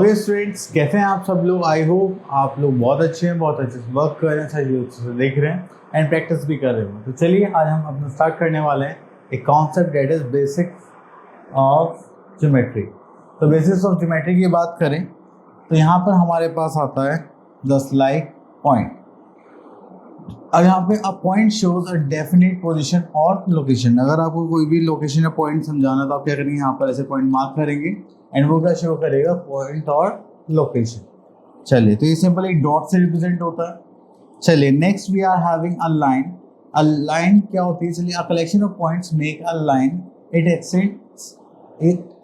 Okay students, कैसे हैं आप सब लोग। आई होप आप लोग बहुत अच्छे हैं, बहुत अच्छे से वर्क कर रहे हैं, सही अच्छे से देख रहे हैं एंड प्रैक्टिस भी कर रहे हो। तो चलिए आज हम अपना स्टार्ट करने वाले हैं एक concept that is basics of geometry. तो बेसिक्स ऑफ ज्योमेट्री की बात करें तो यहाँ पर हमारे पास आता है जस्ट लाइक पॉइंट। अब यहाँ पे a point shows a definite position और लोकेशन। अगर आपको कोई भी लोकेशन या पॉइंट समझाना तो आप क्या करेंगे, यहाँ पर ऐसे पॉइंट मार्क करेंगे एंड वो क्या शो करेगा, पॉइंट और लोकेशन। चलिए, तो ये सिंपल एक डॉट से रिप्रेजेंट होता है। चलिए next we are having a line. A line क्या होती है, चलिए a collection of points make a line. It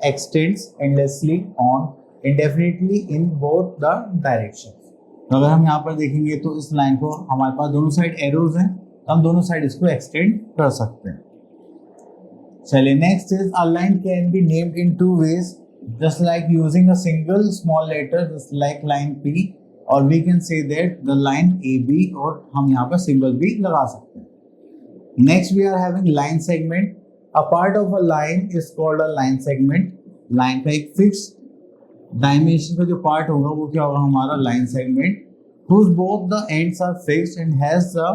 extends endlessly on indefinitely in both the direction. तो अगर हम यहाँ पर देखेंगे तो इस लाइन को हमारे पास दोनों साइड एरोज हैं, तो हम दोनों साइड इसको एक्सटेंड कर सकते हैं। चलिए next is a line can be named in two ways, just like using a single small letter just like line P, और we can say that the line A B, और हम यहाँ पर सिंबल भी लगा सकते हैं। Next we are having line segment. A part of a line is called a line segment. Line का एक फिक्स डायमेंशन का जो पार्ट होगा वो क्या होगा, हमारा line segment, whose both the ends are fixed and has a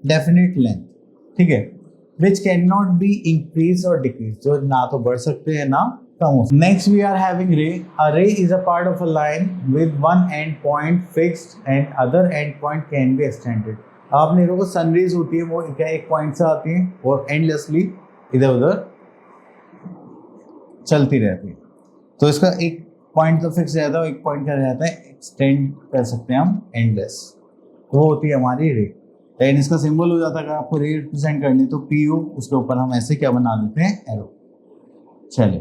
definite length, ठीक है, which cannot be increased or decreased, जो ना तो बढ़ सकते हैं ना कम हो सकते। Next we are having ray. A ray is a part of a line with one end point fixed and other end point can be extended. आपने देखो सन रेज होती है वो क्या एक पॉइंट से आती है और एंडलेसली इधर उधर चलती रहती है। तो इसका एक पॉइंट तो फिक्स रहता है, एक पॉइंट क्या रहता है, एक्सटेंड कर सकते हैं हम एंडलेस, वो होती है हमारी रे। एंड इसका सिंबल हो जाता है, अगर आपको रे रिप्रेजेंट करनी तो पी यू, उसके ऊपर हम ऐसे क्या बना लेते हैं, एरो। चलिए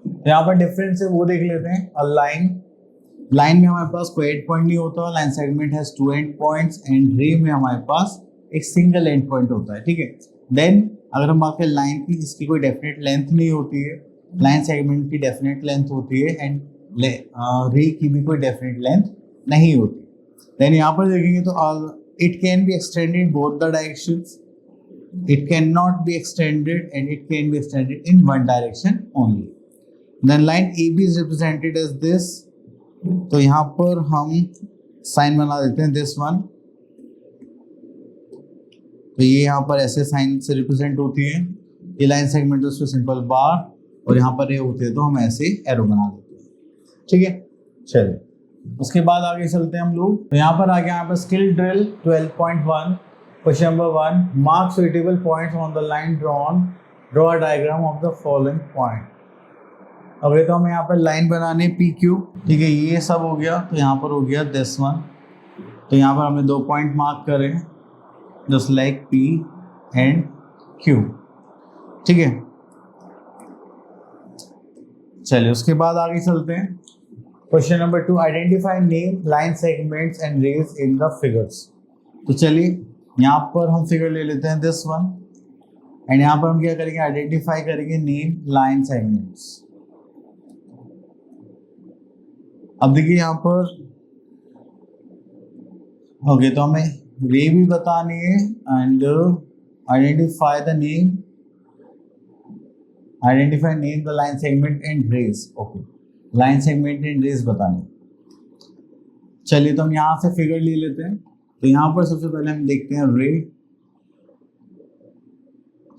तो यहाँ पर डिफरेंस है वो देख लेते हैं। अ लाइन में हमारे पास कोई एंड पॉइंट नहीं होता, line segment has two end points, and ray में हमारे पास एक सिंगल एंड पॉइंट होता है, ठीक है। देन अगर हम बात करें लाइन की, जिसकी कोई डेफिनेट लेंथ नहीं होती है, लाइन सेगमेंट की डेफिनेट लेंथ होती है एंड रे की भी कोई डेफिनेट लेंथ नहीं होती। देन यहाँ पर देखेंगे तो it can be extended in both the directions, it can not be extended and it can be extended in one direction only. Then line A B is represented as this, तो यहाँ पर हम sign बना देते हैं this one, तो ये यहाँ पर ऐसे साइन से रिप्रेजेंट होती है। ये लाइन सेगमेंट है, उसको सिंपल बार, और यहाँ पर ये होते हैं तो हम ऐसे एरो बना देते हैं, ठीक है। चलिए उसके बाद आगे चलते हैं हम लोग। तो यहाँ पर आगे यहाँ पर skill drill 12.1 question number 1, mark suitable points on the line drawn, draw a diagram of the following point. अगर तो हमें यहाँ पर लाइन बनाने पी क्यू, ठीक है, ये सब हो गया, तो यहाँ पर हो गया दिस वन, तो यहाँ पर हमने 2 पॉइंट मार्क करे just like P and Q, ठीक है। चलिए उसके बाद आगे चलते हैं। Question number 2, identify name line segments and rays in the figures. तो चलिए यहाँ पर हम फिगर ले लेते हैं दिस वन, एंड यहाँ पर हम क्या करेंगे, आइडेंटिफाई करेंगे नेम लाइन सेगमेंट्स। अब देखिए यहाँ पर ओके, तो हमें रे भी बतानी है and identify name the line segment and rays. Okay, line segment and rays बतानी। चलिए तो हम यहाँ से फिगर ले लेते हैं। तो यहाँ पर सबसे पहले हम देखते हैं रे,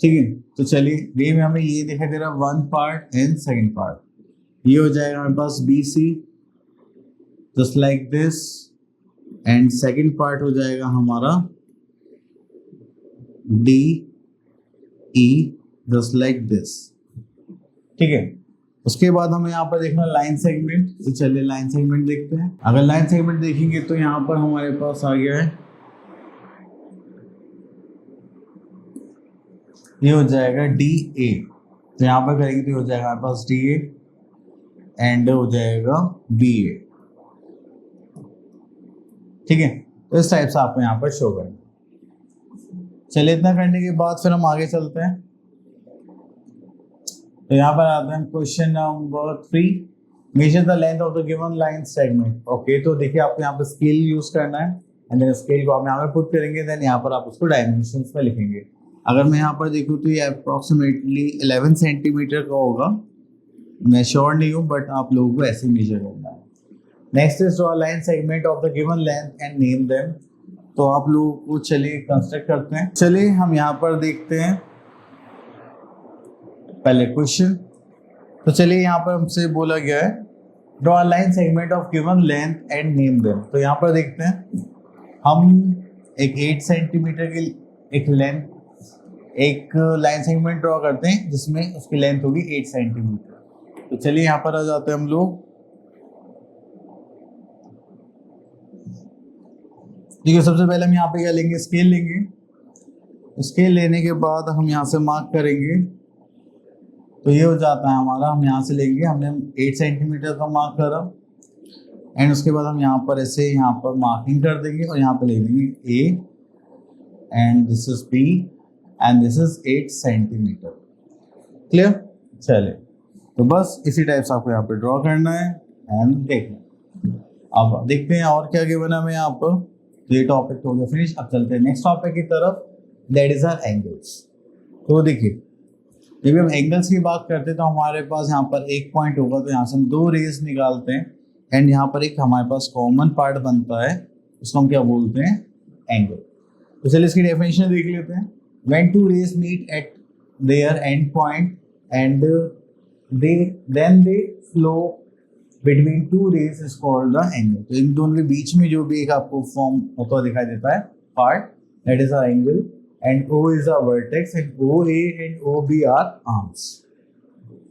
ठीक है। तो चलिए रे में हमें ये दिखाई दे रहा है one part and second part, ये हो जाएगा हमारे पास B C just like this, and second part हो जाएगा हमारा D E just like this, ठीक है। उसके बाद हमें यहाँ पर देखना लाइन सेगमेंट। तो चलिए लाइन सेगमेंट देखते हैं। अगर लाइन सेगमेंट देखेंगे तो यहाँ पर हमारे पास आ गया है, ये हो जाएगा डी ए, तो यहाँ पर करेंगे तो हो जाएगा हमारे पास डी ए एंड हो जाएगा बी ए, ठीक है। तो इस टाइप से आपको यहाँ पर शो करेंगे। चलिए इतना करने के बाद फिर हम आगे चलते हैं। तो यहाँ पर आते हैं question number 3, measure the length of the given line segment. Okay, तो देखिए आपको यहाँ पर स्केल यूज करना है एंड देन स्केल को आप यहाँ पर पुट करेंगे, देन यहाँ पर आप उसको डायमेंशंस में लिखेंगे। अगर मैं यहाँ पर देखूँ तो ये अप्रोक्सीमेटली 11 सेंटीमीटर का होगा, मैं श्योर नहीं हूँ बट आप लोगों को ऐसे मेजर करना है। Next is draw line segment of the given length and name them. तो आप लोग को चलिए कंस्ट्रक्ट करते हैं। चलिए हम यहाँ पर देखते हैं पहले क्वेश्चन। तो चलिए यहाँ पर हमसे बोला गया है draw line segment of given length and name them. तो यहाँ पर देखते हैं हम एक 8 सेंटीमीटर की एक लाइन सेगमेंट ड्रॉ करते हैं जिसमें उसकी लेंथ होगी 8 सेंटीमीटर। तो चलिए यहाँ पर आ जाते हैं हम लोग। ठीक है, सबसे पहले हम यहाँ पे क्या लेंगे, स्केल लेंगे। स्केल लेने के बाद हम यहाँ से मार्क करेंगे। तो ये हो जाता है हमारा, हम यहाँ से लेंगे, हमने 8 सेंटीमीटर का मार्क करा एंड उसके बाद हम यहाँ पर ऐसे यहाँ पर मार्किंग कर देंगे और यहाँ पर ले लेंगे A and this is B and this is 8 centimetre. Clear? चले, तो बस इसी टाइप से आपको यहाँ पे ड्रॉ करना है एंड देखना। अब देखते हैं और क्या गिवन है हमें यहाँ पर। तो ये टॉपिक हो गया फिनिश। अब चलते हैं नेक्स्ट टॉपिक की तरफ, दैट इज आवर एंगल्स। तो देखिए जब हम एंगल्स की बात करते हैं तो हमारे पास यहाँ पर एक पॉइंट होगा, तो यहाँ से हम 2 रेज निकालते हैं एंड यहाँ पर एक हमारे पास कॉमन पार्ट बनता है, उसको हम क्या बोलते हैं, एंगल। तो चलिए इसकी डेफिनेशन देख लेते हैं। When 2 rays meet at their end point and then they flow between 2 rays is called the angle। तो इन दोनों के बीच में जो भी एक आपको फॉर्म होता हुआ दिखाई देता है part, that is our angle and O is our vertex and OA and OB are arms।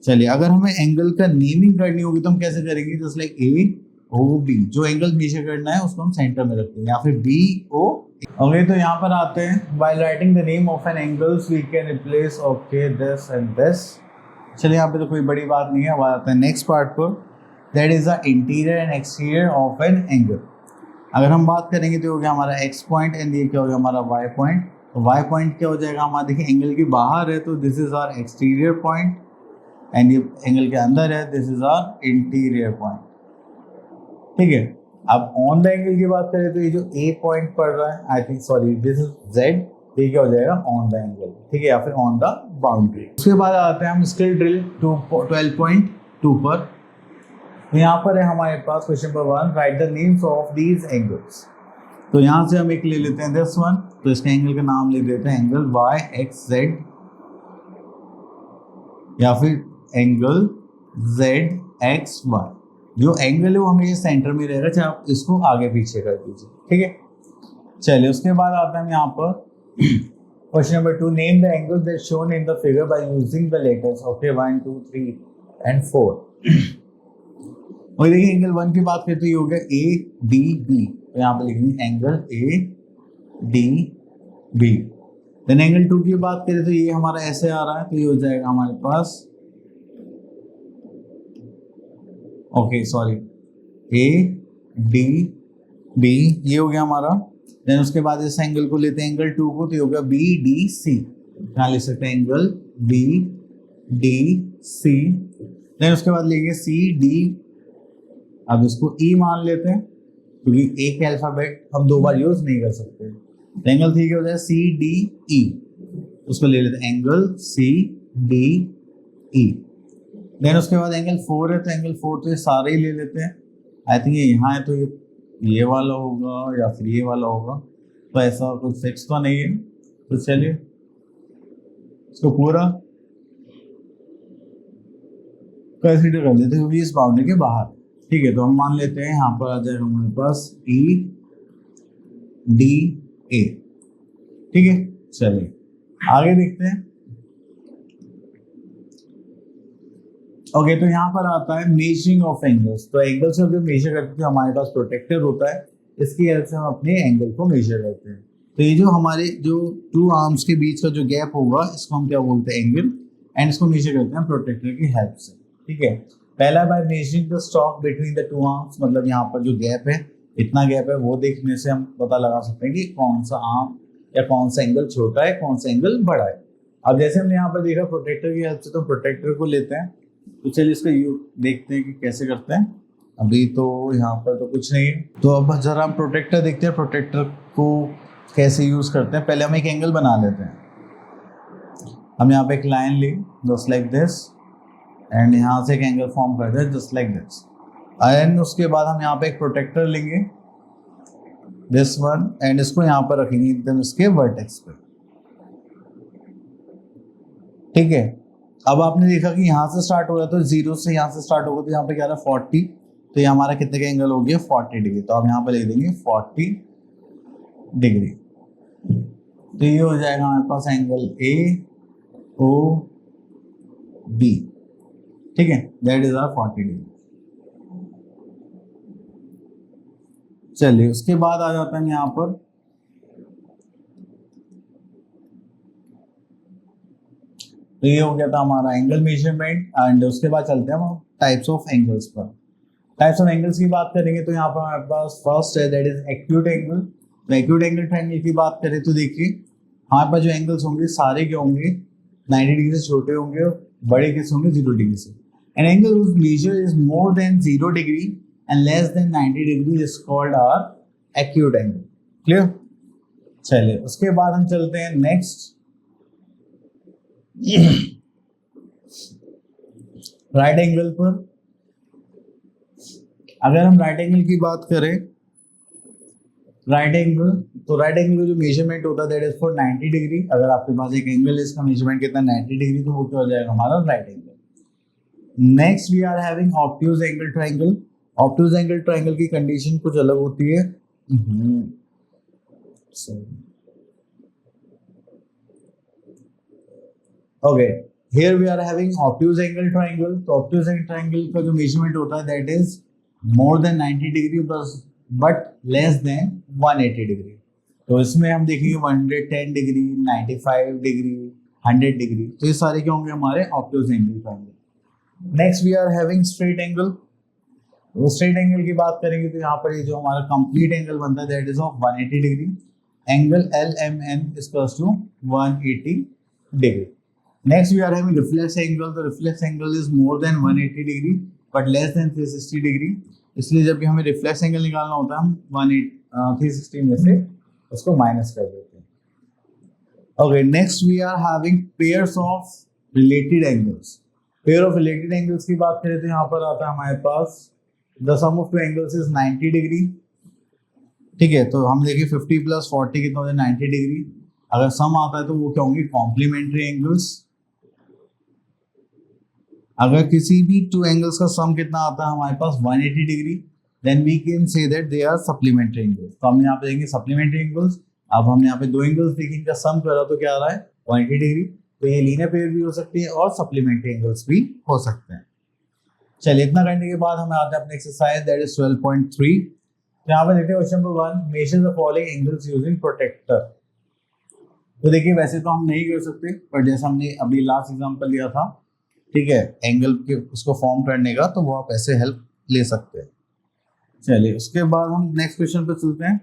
चलिए अगर हमें एंगल का नेमिंग करनी होगी तो हम कैसे करेंगे, जस्ट लाइक AOB, जो एंगल मेजर करना है उसको हम सेंटर में रखते हैं, या फिर BO। ओके, तो यहाँ पर आते हैं, while writing the name of an angles we can replace okay this and this। चलिए यहाँ पे तो कोई बड़ी बात नहीं है। अब आते हैं नेक्स्ट पार्ट पर, that is the interior and exterior of an angle. अगर हम बात करेंगे तो हो गया हमारा एक्स पॉइंट एंड ये क्या हो गया हमारा वाई पॉइंट। तो वाई पॉइंट क्या हो जाएगा हमारा, देखिए एंगल के बाहर है तो this is our exterior point and ये एंगल के अंदर है, this is our interior point. ठीक है, अब ऑन द एंगल की बात करें तो ये जो ए पॉइंट पड़ रहा है, I think sorry this is Z, ये क्या हो जाएगा ऑन द एंगल। ठीक है, या फिर ऑन द बाउंड्री। उसके बाद आते हैं हम स्किल ड्रिल 12.2 पर। तो यहाँ पर है हमारे पास question number 1, right the names of these angles. तो यहाँ से हम एक ले लेते हैं दिस वन, तो इसके एंगल का नाम ले देते हैं एंगल YXZ या फिर एंगल ZXY। जो एंगल है वो हमेशा सेंटर में रहेगा, चाहे आप इसको आगे पीछे कर दीजिए। ठीक है, चलिए उसके बाद आता है यहाँ पर question number 2, name the angle that shown in the figure by using the letters. Okay, 1 2 3 and 4। और देखिए एंगल 1 की बात करते हो गया ADB, तो यहाँ पे लिखेंगे एंगल ADB। देन एंगल 2 की बात करें तो ये हमारा ऐसे आ रहा है, तो ये हो जाएगा हमारे पास ओके सॉरी ADB, ये हो गया हमारा। देन उसके बाद इस एंगल को लेते हैं एंगल 2 को, तो ये हो गया BDC, यहाँ लिख सकते हैं एंगल BDC। देन उसके बाद लेंगे CD, अब इसको E मान लेते हैं क्योंकि एक अल्फाबेट हम 2 बार यूज नहीं कर सकते। तो एंगल 3 क्या हो जाएगा CDE, उसको ले लेते हैं एंगल CDE। देन उसके बाद एंगल 4 है, तो एंगल 4 तो ये सारे ही ले लेते हैं। आई थिंक ये यहाँ है तो ये वाला होगा या फिर ये वाला होगा, तो ऐसा कुछ फिक्स तो नहीं है। तो चलिए इसको पूरा कंसीडर कर लेते हैं क्योंकि इस बाउंड्री के बाहर। ठीक है, तो हम मान लेते हैं यहाँ पर आ जाएगा हमारे पास EDA। ठीक है, चलिए आगे देखते हैं। ओके, तो यहाँ पर आता है मेजरिंग ऑफ एंगल्स। तो एंगल से जो मेजर करते हैं हमारे पास प्रोटेक्टर होता है, इसकी हेल्प से हम अपने एंगल को मेजर करते हैं। तो ये जो हमारे जो 2 आर्म्स के बीच का जो गैप होगा इसको हम क्या बोलते हैं, एंगल, एंड इसको मेजर करते हैं प्रोटेक्टर की हेल्प से। ठीक है, पहला by measuring the stock between the 2 arms, मतलब यहाँ पर जो गैप है, इतना गैप है, वो देखने से हम पता लगा सकते हैं कि कौन सा आर्म या कौन सा एंगल छोटा है, कौन सा एंगल बड़ा है। अब जैसे हमने यहाँ पर देखा प्रोटेक्टर की हेल्प से, तो प्रोटेक्टर को लेते हैं। तो चलिए इसका देखते हैं कि कैसे करते हैं। अभी तो यहाँ पर तो कुछ नहीं है, तो अब जरा हम प्रोटेक्टर देखते हैं, प्रोटेक्टर को कैसे यूज करते हैं। पहले हम एक एंगल बना लेते हैं। हम यहाँ पे एक लाइन ली जस्ट लाइक दिस एंड यहाँ से एक एंगल फॉर्म करते हैं जस्ट लाइक दिस। एंड उसके बाद हम यहाँ पे एक प्रोटेक्टर लेंगे, दिस वन, एंड इसको यहाँ पर रखेंगे एकदम इसके वर्टेक्स पे। ठीक है, अब आपने देखा कि यहाँ से स्टार्ट हो रहा है तो जीरो से यहाँ से स्टार्ट होगा, तो यहाँ पे क्या रहा 40, तो ये हमारा कितने का एंगल हो गया 40 डिग्री। तो आप यहाँ पे लिख देंगे 40 डिग्री। तो ये हो जाएगा हमारे पास एंगल ए ओ बी। ठीक है, दैट इज आवर 40 डिग्री। चलिए उसके बाद आ जाता है यहाँ पर तो ये हो गया था हमारा एंगल मेजरमेंट। एंड उसके बाद चलते हैं हम टाइप्स ऑफ एंगल्स पर। टाइप्स ऑफ एंगल्स की बात करेंगे तो यहाँ पर हमारे पास फर्स्ट है दैट इज एक्यूट एंगल। तो एक्यूट एंगल ट्रायंगल की बात करें तो देखिए हमारे पास जो एंगल्स होंगे सारे के होंगे 90 डिग्री से छोटे होंगे और बड़े किस होंगे 0 डिग्री से। An angle whose measure is more than 0 degree and less than 90 degree is called our acute angle। Clear? चलिए उसके बाद हम चलते हैं नेक्स्ट राइट एंगल पर। अगर हम राइट एंगल की बात करें, राइट एंगल, तो राइट एंगल जो मेजरमेंट होता है दैट इज फॉर 90 डिग्री। अगर आपके पास एक एंगल है इसका मेजरमेंट कितना 90 डिग्री, तो वो क्या हो जाएगा हमारा right angle. Next we are having obtuse angle triangle. Obtuse angle triangle की कंडीशन कुछ अलग होती है। Okay, here we are having obtuse angle triangle. तो ऑब्ट्यूज एंगल ट्रायंगल का जो मेजरमेंट होता है that is more than 90 degree but less than 180 degree. तो इसमें हम देखेंगे 110 डिग्री, 95 डिग्री, 100 डिग्री। तो ये सारे क्या होंगे हमारे obtuse angle triangle. Next we are having straight angle. तो स्ट्रेट एंगल की बात करेंगे तो यहाँ पर ये जो हमारा कंप्लीट एंगल बनता है that is of 180 degree. Angle LMN is equals to 180 degree. Next we are having reflex angle. The reflex angle is more than 180 degree but less than 360 degree। इसलिए जब भी हमें रिफ्लेक्स एंगल निकालना होता है हम 360 में से उसको माइनस कर देते हैं। Okay, next we are having pairs of related angles. Pair of related angles की बात करें तो यहाँ पर आता है हमारे पास the sum of two angles is 90 degree. ठीक है, तो हम देखिए 50 + 40 कितना हो जाए 90 डिग्री। अगर सम आता है तो वो क्या होंगे कॉम्प्लीमेंट्री एंगल्स। अगर किसी भी टू एंगल्स का सम कितना आता है हमारे पास 180 degree, then we can say that they are supplementary angles. तो हम यहाँ पे देखेंगे सप्लीमेंट्री एंगल्स। अब हमने यहाँ पे दो एंगल्स देखेंगे, इनका सम करा तो क्या आ रहा है 180 डिग्री। तो ये लीनियर पेयर भी हो सकती है और सप्लीमेंट्री एंगल्स भी हो सकते हैं। चलिए इतना करने के बाद हमें आता है अपने एक्सरसाइज दैट इज 12.3। तो यहाँ पे देखते हैं question number 1, measure the following angles using protractor. तो देखिए वैसे तो हम नहीं कर सकते, पर जैसा हमने अभी लास्ट एग्जांपल लिया था, ठीक है, एंगल के उसको फॉर्म करने का, तो वो आप ऐसे हेल्प ले सकते हैं। चलिए उसके बाद हम नेक्स्ट क्वेश्चन पे चलते हैं।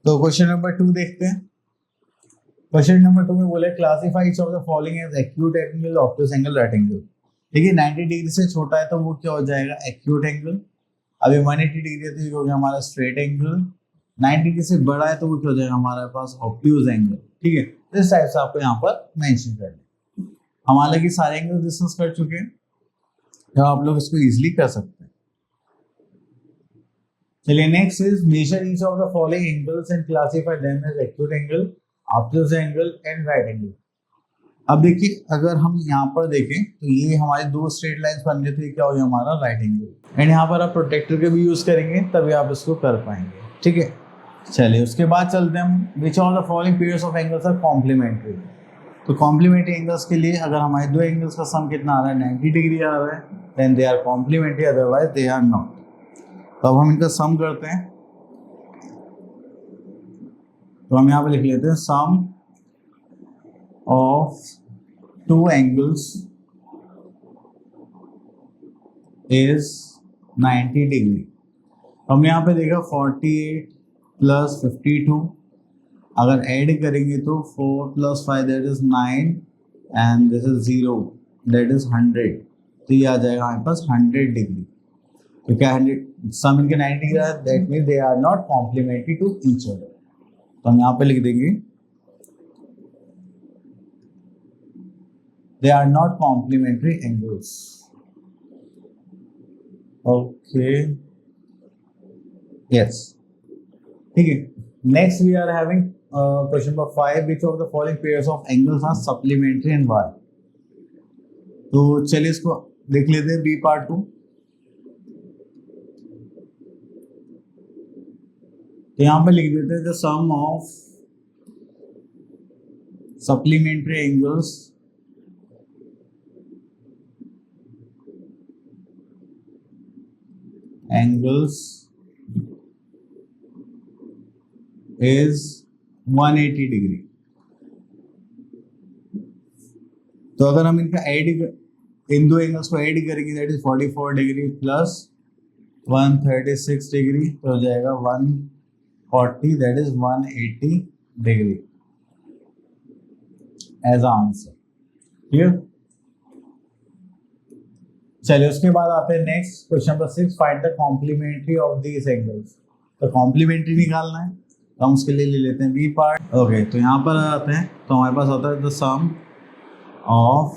तो क्वेश्चन नंबर 2 देखते हैं। क्वेश्चन नंबर 2 में बोले classify each of the following as acute angle, obtuse angle, right angle. देखिए 90 डिग्री से छोटा है तो वो क्या हो जाएगा एक्यूट एंगल। अभी 180 डिग्री है तो ये हो गया हमारा स्ट्रेट एंगल। 90 डिग्री से बड़ा है तो वो क्या हो जाएगा हमारे पास ऑब्ट्यूज एंगल। ठीक है, इस टाइप से आपको यहाँ पर मेंशन करना। हम हालांकि सारे एंगल डिस्कस कर चुके हैं, तो आप लोग इसको इजीली कर सकते हैं। चलिए next is measure each of the following angles and classify them as acute angle, obtuse angle and right angle. अब देखिए अगर हम यहाँ पर देखें तो ये हमारे दो स्ट्रेट लाइंस बन गए थे, क्या हो गया हमारा राइट एंगल। एंड यहाँ पर आप प्रोटेक्टर के भी यूज करेंगे तभी आप इसको कर पाएंगे। ठीक है, चलिए उसके बाद चलते हैं हम which of the following pairs of angles are complementary. तो कॉम्प्लीमेंट्री एंगल्स के लिए अगर हमारे दो एंगल्स का सम कितना आ रहा है 90 डिग्री आ रहा है, then they are complementary, otherwise they are not. तो अब हम इनका सम करते हैं। तो हम यहाँ पे लिख लेते हैं sum of two angles is 90 degree. हमने यहाँ पे देखा 48 + 52, अगर ऐड करेंगे तो 4 + 5 that is 9 and this is 0 that is 100। तो ये आ जाएगा हमारे पास 100 डिग्री। तो क्या 100 सम इनके 90 डिग्री है, that means they are not complementary to each other. तो हम यहाँ पे लिख देंगे they are not complementary angles. Okay, yes, ठीक है। Next we are having question number 5, which of the following pairs of angles are supplementary and why. तो चलिए इसको देख लेते हैं, बी पार्ट 2। तो यहां पे लिख देते हैं the sum of supplementary angles is 180 degree. तो अगर हम इनका इन दो एंगल्स को ऐड करेंगे, that is 44 degree plus 136 degree, तो हो जाएगा 140, that is 180 degree as answer. Clear? चलिए उसके बाद आते हैं next question number 6, find the complementary of these angles. तो कॉम्प्लीमेंट्री निकालना है, तो हम उसके लिए ले लेते हैं बी पार्ट। ओके, तो यहाँ पर आते हैं, तो हमारे पास आता है the sum of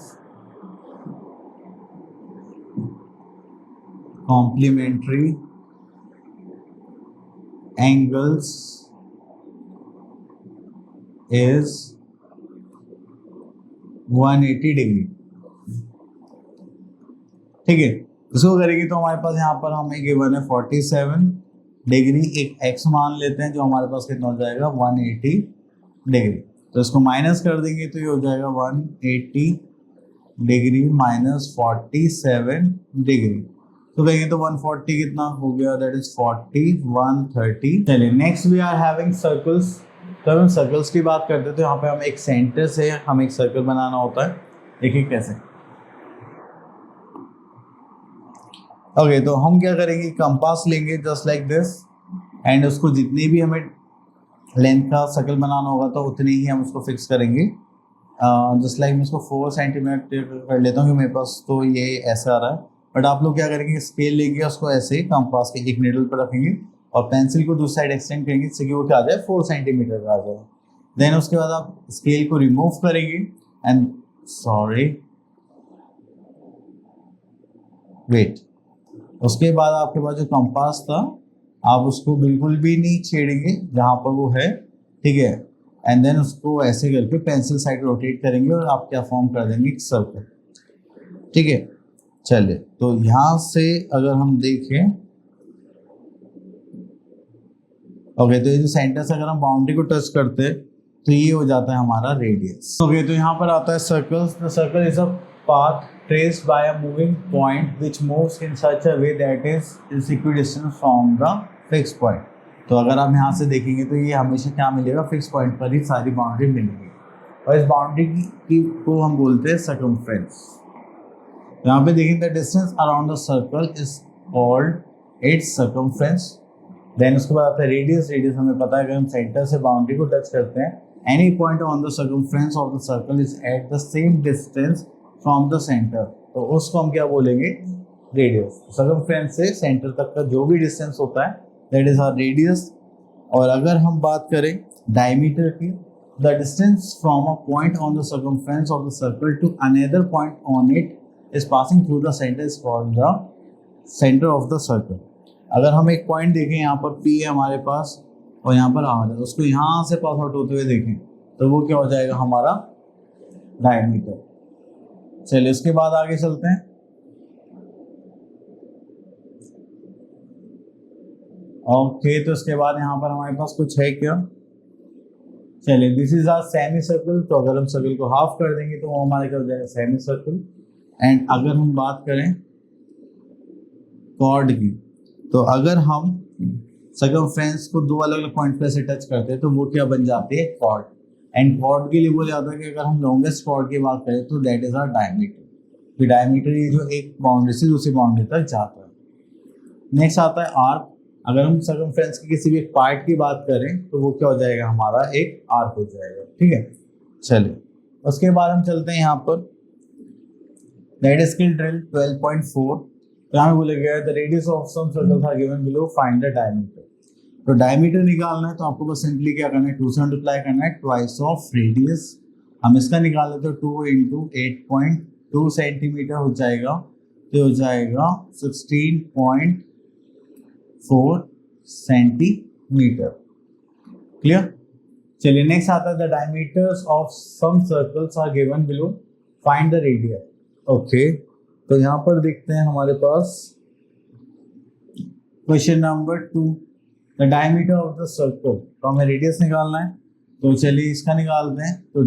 complementary angles is 180 degree. ठीक है, इसको करेंगे तो हमारे पास यहाँ पर हमें गिवन है 47 डिग्री, एक एक्स मान लेते हैं जो हमारे पास कितना हो जाएगा 180 डिग्री। तो इसको माइनस कर देंगे तो ये हो जाएगा 180 डिग्री माइनस 47 डिग्री। तो कहेंगे तो 140 कितना हो गया, दैट इज 40, 130। चलिए next we are having circles. तो हम सर्कल्स की बात करते हैं, तो यहाँ पे हम एक सेंटर से हम एक सर्कल बनाना होता है। देखिए कैसे। ओके, तो हम क्या करेंगे, कंपास लेंगे जस्ट लाइक दिस, एंड उसको जितनी भी हमें लेंथ का सर्कल बनाना होगा तो उतनी ही हम उसको फिक्स करेंगे। जस्ट लाइक मैं इसको 4 सेंटीमीटर कर लेता हूँ, मेरे पास तो ये ऐसा आ रहा है। बट आप लोग क्या करेंगे, स्केल लेंगे, उसको ऐसे ही कंपास के एक नीडल पर रखेंगे और पेंसिल को दूसरी साइड एक्सटेंड करेंगे, जिससे कि वो क्या आ जाए 4 सेंटीमीटर का आ जाए। देन उसके बाद आप स्केल को रिमूव करेंगे एंड उसके बाद आपके पास जो कंपास था आप उसको बिल्कुल भी नहीं छेड़ेंगे जहाँ पर वो है, ठीक है। एंड देन उसको ऐसे करके पेंसिल साइड रोटेट करेंगे और आप क्या फॉर्म कर देंगे, एक सर्कल। ठीक है, चलिए तो यहाँ से अगर हम देखें, ओके, तो ये जो सेंटर से अगर हम बाउंड्री को टच करते हैं तो ये हो जाता है हमारा रेडियस। ओके, तो यहाँ पर आता है circles. The circle is a path traced by a moving point which moves in such a way that is equidistant from the fixed point। तो अगर आप यहाँ से देखेंगे तो ये हमेशा क्या मिलेगा, फिक्स पॉइंट पर ही सारी बाउंड्री मिलेगी, और इस बाउंड्री की को हम बोलते हैं सर्कमफ्रेंस। यहाँ पे देखेंगे the distance around the circle is called its circumference. Then उसके बाद आता है रेडियस। रेडियस हमें पता है, अगर हम सेंटर से बाउंड्री को टच करते हैं, any point on the circumference of the circle is at the same distance from the centre, तो उसको हम क्या बोलेंगे, रेडियस। सर्कमफ्रेंस से सेंटर तक का जो भी डिस्टेंस होता है दैट इज आवर रेडियस। और अगर हम बात करें डायमीटर की, the distance from a point on the circumference of the circle to another point on it is passing through the centre is called the centre of the circle. अगर हम एक point देखें, यहाँ पर P है हमारे पास और यहाँ पर R है, उसको यहाँ से पास आउट होते हुए देखें तो वो क्या हो जाएगा, हमारा डायमीटर। चलिए उसके बाद आगे चलते हैं। ओके, तो उसके बाद यहाँ पर हमारे पास कुछ है क्या, चलिए this is our semi circle. तो अगर हम सर्कल को हाफ कर देंगे तो वो हमारे क्या हो जाएगा, सेमी सर्कल। एंड अगर हम बात करें कॉर्ड की, तो अगर हम सर्कमफ्रेंस को दो अलग अलग पॉइंट पे से टच करते हैं तो वो क्या बन जाती है, कॉर्ड। एंड कॉर्ड के लिए बोला जाता है कि अगर हम लॉन्गेस्ट कॉर्ड की बात करें तो दैट इज आवर डायमीटर। तो डायमीटर ये जो एक बाउंड्री से दूसरी बाउंड्री तक जाता है। नेक्स्ट आता है आर्क। अगर हम सर्कमफ्रेंस के किसी भी एक पार्ट की बात करें तो वो क्या हो जाएगा, हमारा एक आर्क हो जाएगा। ठीक है, चलिए उसके बाद हम चलते हैं यहाँ पर दैट स्किल ड्रिल 12.4। यहाँ बोला गया है the radius of some circles are given below, find the diameter. तो डायमीटर निकालना है तो आपको बस सिंपली क्या करना है, 2 से मल्टीप्लाई करना है, ट्वाइस ऑफ रेडियस। हम इसका निकाल लेते हैं, 2 × 8.2 सेंटीमीटर हो जाएगा। तो हो जाएगा 16.4 सेंटीमीटर। क्लियर। चलिए नेक्स्ट आता है the diameters of some circles are given below, find the radius. Okay, तो यहाँ पर देखते हैं हमारे पास question number 2, the diameter of the circle. तो हमें रेडियस निकालना है, तो चलिए इसका निकालते हैं। तो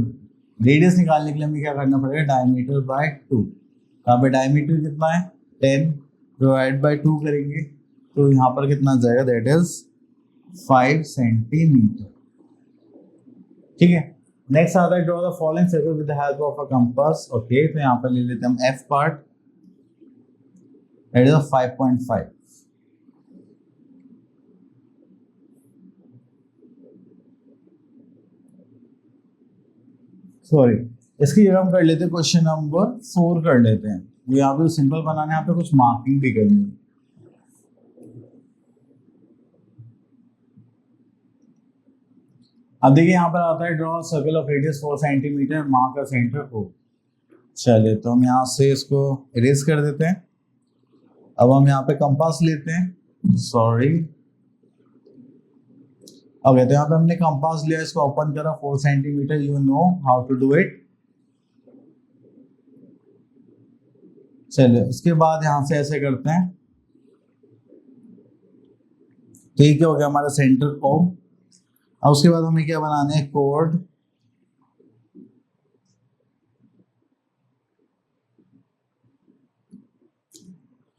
रेडियस निकालने के लिए हमें क्या करना पड़ेगा, डायमीटर बाय 2। यहाँ पे डायमीटर कितना है 10, डिवाइड बाय 2 करेंगे तो यहाँ पर कितना जाएगा, दैट इज 5 सेंटीमीटर। ठीक है। नेक्स्ट आता है draw the following circle with the help of a compass. Okay, तो यहाँ पर ले लेते हैं हम F part, that is 5.5। Sorry, इसकी जगह हम कर लेते हैं क्वेश्चन नंबर 4 कर लेते हैं। वो यहाँ पे सिंपल बनाना है, यहाँ पे कुछ मार्किंग भी करनी है। अब देखिए यहाँ पर आता है draw circle of radius 4 centimetre, mark का सेंटर को। चलिए तो हम यहाँ से इसको इरेज कर देते हैं। अब हम यहाँ पे कंपास लेते हैं, सॉरी। ओके, तो यहाँ पे हमने कंपास लिया, इसको ओपन करा 4 centimetre, you know how to do it. चलिए उसके बाद यहाँ से ऐसे करते हैं, ठीक है, हो गया हमारा सेंटर ओ। अब उसके बाद हमें क्या बनाना है, कोड।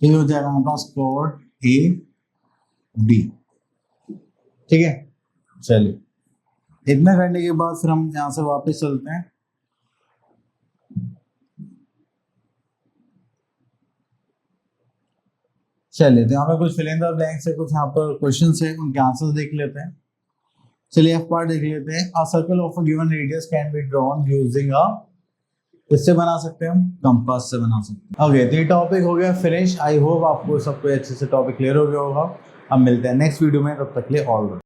ये हो जाएगा हमारे पास कोड ए बी। ठीक है। चलिए इतना करने के बाद फिर हम यहां से वापस चलते हैं। चलिए तो यहाँ पे कुछ फिल इन द ब्लैंक्स है, कुछ यहाँ पर क्वेश्चंस है, उनके आंसर्स देख लेते हैं। चलिए एफ पार्ट देख लेते हैं। A circle of a given radius can be drawn using a, इससे बना सकते हैं हम, कंपास से बना सकते हैं। ओके, तो ये टॉपिक हो गया फिनिश। आई होप आपको सब कोई अच्छे से टॉपिक क्लियर हो गया होगा। अब मिलते हैं नेक्स्ट वीडियो में, तब तक के लिए ऑल राइट।